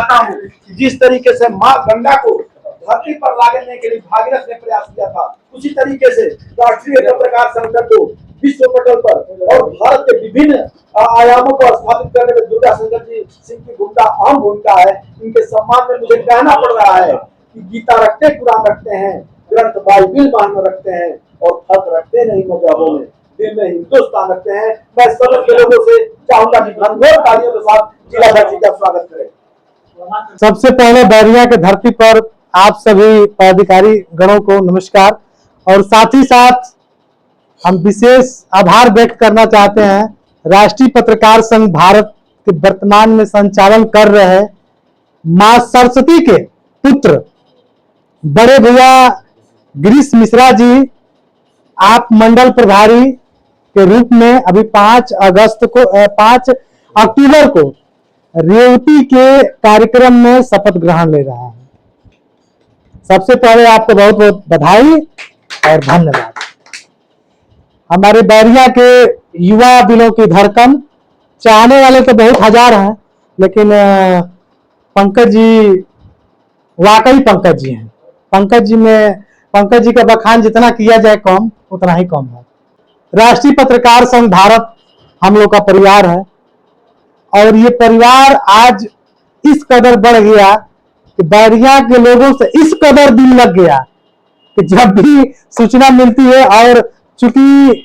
चाहता हूँ कि जिस तरीके से माँ गंगा को धरती पर लाने के लिए भागीरथ ने प्रयास किया था, उसी तरीके से राष्ट्रीय पत्रकार संगठन को विश्व पटल पर और भारत के विभिन्न आयामों पर स्थापित करने में दुर्गा शंकर जी सिंह की भूमिका अहम भूमिका है। इनके सम्मान में मुझे कहना पड़ रहा है कि गीता रखते, कुरान रखते हैं, ग्रंथ बाइबिल मान में रखते हैं और खत रखते नहीं मजहबों में, दिल में हिंदुस्तान रखते हैं। मैं सब के लोगों से चाहूंगा कि घनघोर तालियों के साथ जिलाध्यक्ष जी का स्वागत करें। सबसे पहले बैरिया के धरती पर आप सभी पदाधिकारी गणों को नमस्कार, और साथ ही साथ हम विशेष आभार व्यक्त करना चाहते हैं राष्ट्रीय पत्रकार संघ भारत के वर्तमान में संचालन कर रहे मां सरस्वती के पुत्र बड़े भैया गिरीश मिश्रा जी, आप मंडल प्रभारी के रूप में अभी 5 अक्टूबर को रेवती के कार्यक्रम में शपथ ग्रहण ले रहा है। सबसे पहले आपको बहुत बहुत बधाई और धन्यवाद। हमारे बैरिया के युवा दिलों की धड़कन, चाहने वाले तो बहुत हजार हैं, लेकिन पंकज जी वाकई पंकज जी हैं। पंकज जी का बखान जितना किया जाए कम, उतना ही कम है। राष्ट्रीय पत्रकार संघ भारत हम लोग का परिवार है, और ये परिवार आज इस कदर बढ़ गया कि बैरिया के लोगों से इस कदर दिल लग गया कि जब भी सूचना मिलती है, और चूंकि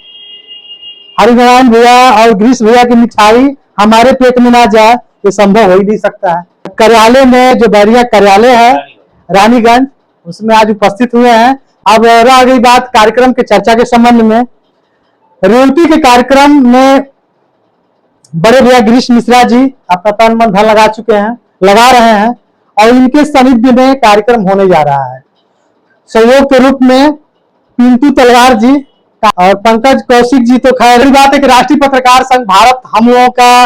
हरिनारायण भैया और गिरीश भैया की मिठाई हमारे पेट में ना जाए, ये संभव हो ही नहीं सकता है। कार्यालय में जो बैरिया कार्यालय है रानीगंज, उसमें आज उपस्थित हुए हैं। अब रह गई बात कार्यक्रम के चर्चा के संबंध में। रेवती के कार्यक्रम में बड़े भैया गिरीश मिश्रा जी अपना तन मन धन लगा रहे हैं, और इनके सानिध्य में कार्यक्रम होने जा रहा है। सहयोग के रूप में पिंटू तलवार जी और पंकज कौशिक जी। तो खैर बात है कि राष्ट्रीय पत्रकार संघ भारत हम लोगों का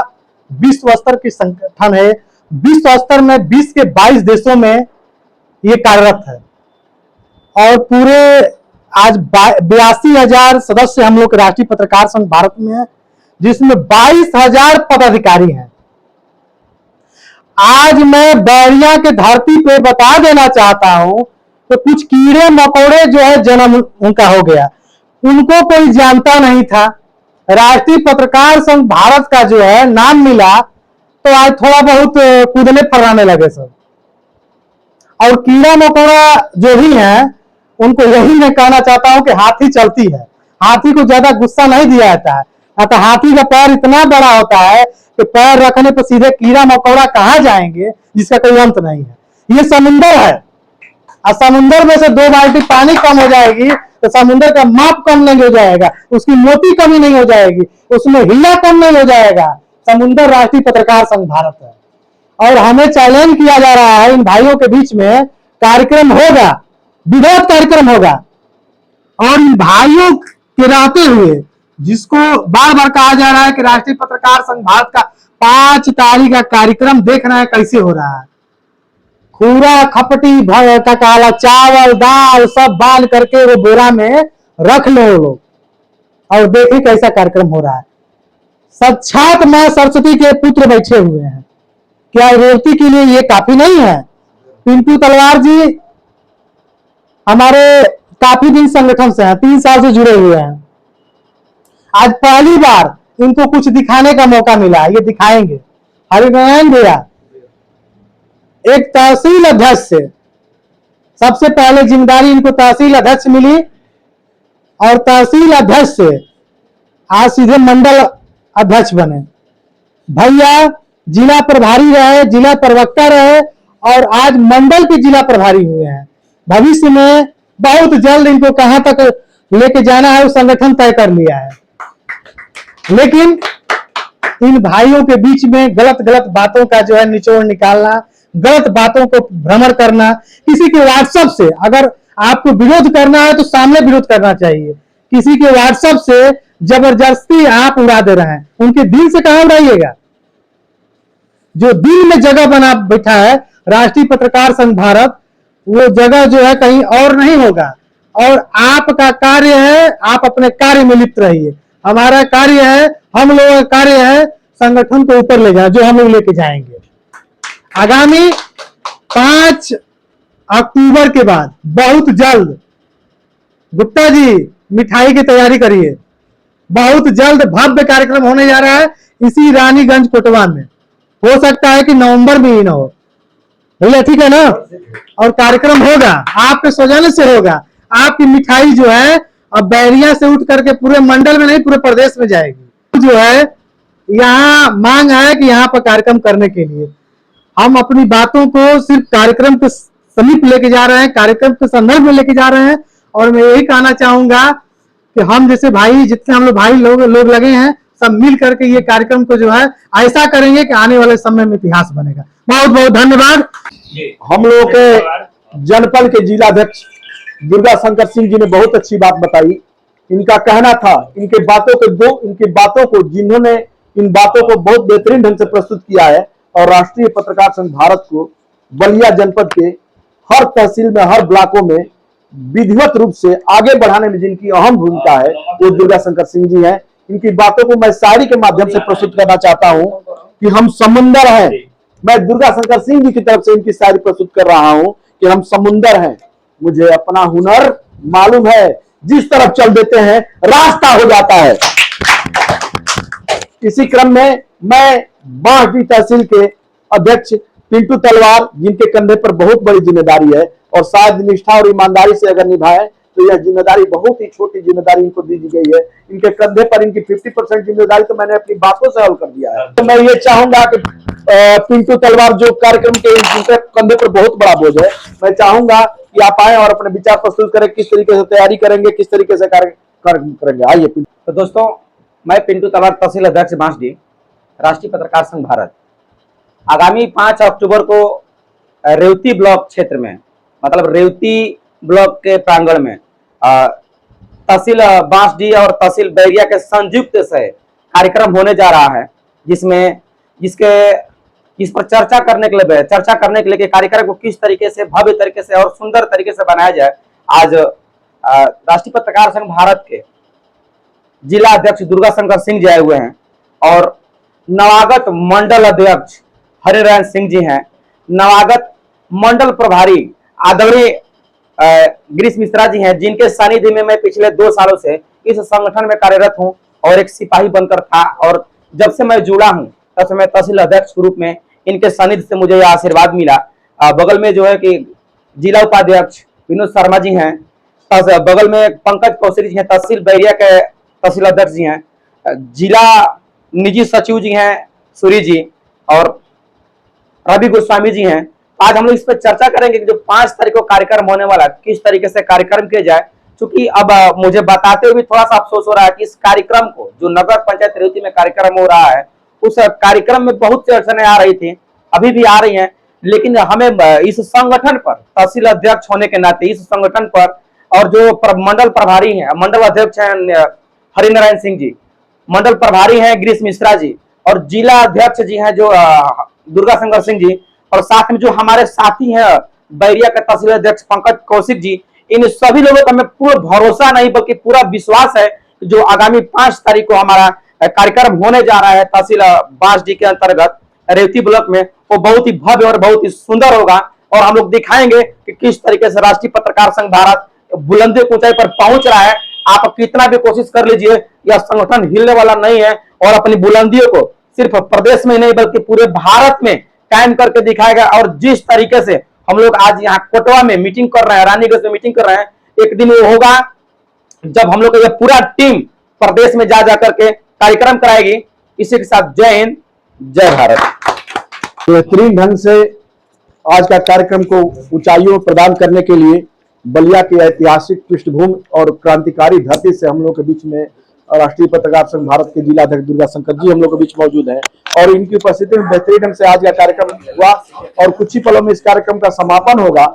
विश्व स्तर की संगठन है। विश्व स्तर में 20 के 22 देशों में ये कार्यरत है, और पूरे आज 82,000 सदस्य हम लोग राष्ट्रीय पत्रकार संघ भारत में है, जिसमें 22,000 पदाधिकारी हैं। आज मैं बैरिया के धरती पे बता देना चाहता हूं तो कुछ कीड़े मकोड़े जो है जन्म उनका हो गया, उनको कोई जानता नहीं था। राष्ट्रीय पत्रकार संघ भारत का जो है नाम मिला तो आज थोड़ा बहुत कूदने फर्राने लगे सब। और कीड़ा मकोड़ा जो भी है उनको यही मैं कहना चाहता हूं कि हाथी चलती है, हाथी को ज्यादा गुस्सा नहीं दिया जाता है। अतः हाथी का पैर इतना बड़ा होता है कि पैर रखने पर सीधे कीड़ा मकोड़ा कहां जाएंगे, जिसका कोई अंत नहीं है। ये समुंदर है, और समुंदर में से 2 बाल्टी पानी कम हो जाएगी तो समुंदर का माप कम नहीं हो जाएगा, उसकी मोती कमी नहीं हो जाएगी, उसमें हिला कम नहीं हो जाएगा। समुंदर राष्ट्रीय पत्रकार संघ भारत है, और हमें चैलेंज किया जा रहा है इन भाइयों के बीच में कार्यक्रम होगा, विरोध कार्यक्रम होगा, और इन भाइयों के रहते हुए जिसको बार बार कहा जा रहा है कि राष्ट्रीय पत्रकार संघ भारत का 5 तारीख का कार्यक्रम देख रहे हैं कैसे हो रहा है। खूरा खपटी का काला चावल दाल सब बांध करके वो बोरा में रख ले वो लोग, और देखिए कैसा कार्यक्रम हो रहा है। साक्षात मां सरस्वती के पुत्र बैठे हुए हैं। क्या रेवती के लिए ये काफी नहीं है? पिंटू तलवार जी हमारे काफी दिन संगठन से हैं, 3 साल से जुड़े हुए हैं। आज पहली बार इनको कुछ दिखाने का मौका मिला, ये दिखाएंगे। हरिनारायण भैया, एक तहसील अध्यक्ष से सबसे पहले जिम्मेदारी इनको तहसील अध्यक्ष मिली, और तहसील अध्यक्ष से आज सीधे मंडल अध्यक्ष बने। भैया जिला प्रभारी रहे, जिला प्रवक्ता रहे, और आज मंडल के जिला प्रभारी हुए हैं। भविष्य में बहुत जल्द इनको कहां तक लेके जाना है वो संगठन तय कर लिया है। लेकिन इन भाइयों के बीच में गलत बातों का जो है निचोड़ निकालना, गलत बातों को भ्रमण करना, किसी के व्हाट्सएप से अगर आपको विरोध करना है तो सामने विरोध करना चाहिए। किसी के व्हाट्सएप से जबरदस्ती आप उड़ा दे रहे हैं, उनके दिल से कहां उड़ाइएगा। जो दिल में जगह बना बैठा है राष्ट्रीय पत्रकार संघ भारत, वो जगह जो है कहीं और नहीं होगा। और आपका कार्य है, आप अपने कार्य में लिप्त रहिए। हमारा कार्य है, हम लोगों का कार्य है संगठन को ऊपर ले जाना, जो हम लोग लेके जाएंगे। आगामी 5 अक्टूबर के बाद बहुत जल्द गुप्ता जी मिठाई की तैयारी करिए, बहुत जल्द भव्य कार्यक्रम होने जा रहा है इसी रानीगंज कोटवा में। हो सकता है कि नवंबर में ही ना हो भैया, ठीक है ना। और कार्यक्रम होगा, आपके सौजन्य से होगा। आपकी मिठाई जो है अब बैरिया से उठ करके पूरे मंडल में नहीं पूरे प्रदेश में जाएगी। जो है यहाँ मांग है कि यहाँ पर कार्यक्रम करने के लिए हम अपनी बातों को सिर्फ कार्यक्रम के समीप लेके जा रहे हैं, कार्यक्रम के संदर्भ में लेके जा रहे हैं। और मैं यही कहना चाहूंगा कि हम जैसे भाई, जितने हम लोग भाई लोग लगे हैं, सब मिल करके ये कार्यक्रम को जो है ऐसा करेंगे कि आने वाले समय में इतिहास बनेगा। बहुत बहुत धन्यवाद। हम लोग के जनपद के जिलाध्यक्ष दुर्गा शंकर सिंह जी ने बहुत अच्छी बात बताई। इनका कहना था, इनकी बातों को जिन्होंने इन बातों को बहुत बेहतरीन ढंग से प्रस्तुत किया है और राष्ट्रीय पत्रकार संघ भारत को बलिया जनपद के हर तहसील में, हर ब्लॉकों में विधिवत रूप से आगे बढ़ाने में जिनकी अहम भूमिका है वो दुर्गा शंकर सिंह जी हैं। इनकी बातों को मैं शायरी के माध्यम से प्रस्तुत करना चाहता हूं कि हम समुंदर हैं। मैं दुर्गा शंकर सिंह जी की तरफ से इनकी शायरी प्रस्तुत कर रहा हूं कि हम समुंदर हैं, मुझे अपना हुनर मालूम है, जिस तरफ चल देते हैं रास्ता हो जाता है। इसी क्रम में मैं बांसडीह तहसील के अध्यक्ष पिंटू तलवार, जिनके कंधे पर बहुत बड़ी जिम्मेदारी है और शायद निष्ठा और ईमानदारी से अगर निभाए तो यह जिम्मेदारी बहुत ही छोटी जिम्मेदारी इनको दी गई है। इनके कंधे पर इनकी 50% जिम्मेदारी तो मैंने अपनी बातों से हल कर दिया है। तो मैं ये चाहूंगा कि पिंटू तलवार जो कार्यक्रम के जिनके कंधे पर बहुत बड़ा बोझ है, मैं चाहूंगा कि आप आए और अपने विचार प्रस्तुत करें, किस तरीके से तैयारी करेंगे, किस तरिके से कार्यक्रम करेंगे। आइए। तो दोस्तों, मैं पिंटू तलवार, तहसील अध्यक्ष बांसडीह, राष्ट्रीय पत्रकार संघ भारत। आगामी 5 अक्टूबर को रेवती ब्लॉक क्षेत्र में, मतलब रेवती ब्लॉक के प्रांगण में तहसील बांसडीह और तहसील बैरिया के संयुक्त से कार्यक्रम होने जा रहा है, जिस पर चर्चा करने के लिए कार्यक्रम को किस तरीके से भव्य तरीके से और सुंदर तरीके से बनाया जाए। आज राष्ट्रीय पत्रकार संघ भारत के जिला अध्यक्ष दुर्गा शंकर सिंह जी आए हुए हैं और नवागत मंडल अध्यक्ष हरिनारायण सिंह जी हैं, नवागत मंडल प्रभारी आदरणीय गिरीश मिश्रा जी हैं, जिनके सानिध्य में मैं पिछले 2 सालों से इस संगठन में कार्यरत हूं और एक सिपाही बनकर था। और जब से मैं जुड़ा हूं तब से मैं तहसील अध्यक्ष के रूप में इनके सानिध्य से मुझे यह आशीर्वाद मिला। बगल में जो है कि जिला उपाध्यक्ष विनोद शर्मा जी हैं, बगल में पंकज कौशल जी हैं, तहसील बैरिया के तहसील अध्यक्ष जी हैं, जिला निजी सचिव जी हैं सूरी जी और रवि गोस्वामी जी हैं। आज हम लोग इस पर चर्चा करेंगे कि जो 5 तारीख को कार्यक्रम होने वाला है, किस तरीके से कार्यक्रम किया जाए। क्योंकि अब मुझे बताते हुए थोड़ा सा अफसोस हो रहा है कि इस कार्यक्रम को, जो नगर पंचायत रेवती में कार्यक्रम हो रहा है, उस कार्यक्रम में बहुत सी अड़चनें आ रही थी, अभी भी आ रही हैं। लेकिन हमें इस संगठन पर, तहसील अध्यक्ष होने के नाते इस संगठन पर, और जो मंडल प्रभारी हैं, मंडल अध्यक्ष हैं हरिनारायण सिंह जी, मंडल प्रभारी हैं गिरीश मिश्रा जी और जिला अध्यक्ष जी हैं जो दुर्गा शंकर सिंह जी, और साथ में जो हमारे साथी हैं बैरिया के तहसील अध्यक्ष पंकज कौशिक जी, इन सभी लोगों का हमें पूरा भरोसा नहीं बल्कि पूरा विश्वास है जो आगामी 5 तारीख को हमारा कार्यक्रम होने जा रहा है तहसील बांसडीह के अंतर्गत रेवती ब्लॉक में, वो बहुत ही भव्य और बहुत ही सुंदर होगा। और हम लोग दिखाएंगे कि किस तरीके से राष्ट्रीय पत्रकार संघ भारत बुलंदी ऊंचाई पर पहुंच रहा है। आप कितना भी कोशिश कर लीजिए, यह संगठन हिलने वाला नहीं है और अपनी बुलंदियों को सिर्फ प्रदेश में नहीं बल्कि पूरे भारत में कायम करके दिखाएगा। और जिस तरीके से हम लोग आज यहाँ कोटवा में मीटिंग कर रहे हैं, रानीगंज में मीटिंग कर रहे हैं, एक दिन वो होगा जब हम लोग का यह पूरा टीम प्रदेश में जा करके कार्यक्रम कराएगी। इसी के साथ जय हिंद, जय भारत। बेहतरीन ढंग से आज का कार्यक्रम को ऊंचाइयों प्रदान करने के लिए बलिया की ऐतिहासिक पृष्ठभूमि और क्रांतिकारी धरती से हम लोग के बीच में राष्ट्रीय पत्रकार संघ भारत के जिला अध्यक्ष दुर्गा शंकर जी हम लोग के बीच मौजूद हैं और इनकी उपस्थिति में बेहतरीन ढंग से आज का कार्यक्रम हुआ और कुछ ही पलों में इस कार्यक्रम का समापन होगा।